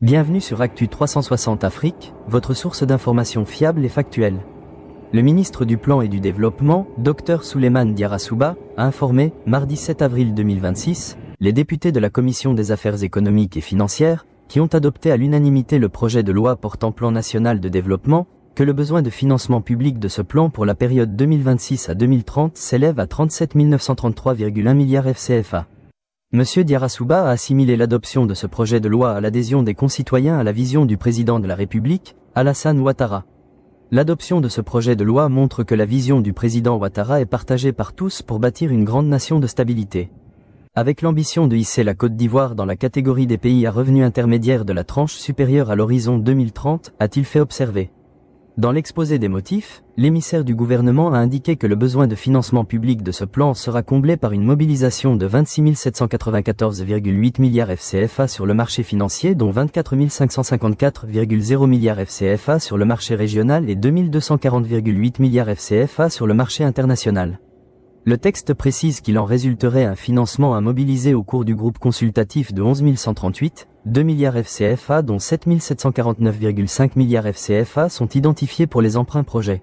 Bienvenue sur Actu 360 Afrique, votre source d'informations fiable et factuelle. Le ministre du Plan et du Développement, Dr Souleymane Diarra a informé, mardi 7 avril 2026, les députés de la Commission des affaires économiques et financières, qui ont adopté à l'unanimité le projet de loi portant plan national de développement, que le besoin de financement public de ce plan pour la période 2026 à 2030 s'élève à 37 933,1 milliards FCFA. Monsieur Diarra a assimilé l'adoption de ce projet de loi à l'adhésion des concitoyens à la vision du président de la République, Alassane Ouattara. L'adoption de ce projet de loi montre que la vision du président Ouattara est partagée par tous pour bâtir une grande nation de stabilité. Avec l'ambition de hisser la Côte d'Ivoire dans la catégorie des pays à revenus intermédiaires de la tranche supérieure à l'horizon 2030, a-t-il fait observer. Dans l'exposé des motifs, l'émissaire du gouvernement a indiqué que le besoin de financement public de ce plan sera comblé par une mobilisation de 26 794,8 milliards FCFA sur le marché financier, dont 24 554,0 milliards FCFA sur le marché régional et 2 240,8 milliards FCFA sur le marché international. Le texte précise qu'il en résulterait un financement à mobiliser au cours du groupe consultatif de 11 138, 2 milliards FCFA dont 7 749,5 milliards FCFA sont identifiés pour les emprunts projets.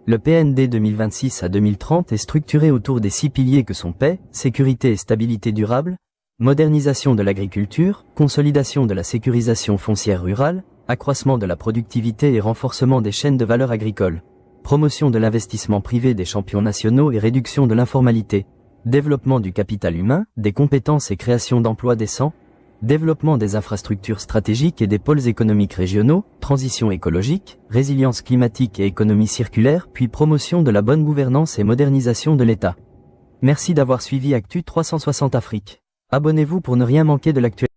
Le PND 2026 à 2030 est structuré autour des 6 piliers que sont paix, sécurité et stabilité durable, modernisation de l'agriculture, consolidation de la sécurisation foncière rurale, accroissement de la productivité et renforcement des chaînes de valeur agricoles, promotion de l'investissement privé des champions nationaux et réduction de l'informalité, développement du capital humain, des compétences et création d'emplois décents, développement des infrastructures stratégiques et des pôles économiques régionaux, transition écologique, résilience climatique et économie circulaire, puis promotion de la bonne gouvernance et modernisation de l'État. Merci d'avoir suivi Actu 360 Afrique. Abonnez-vous pour ne rien manquer de l'actualité.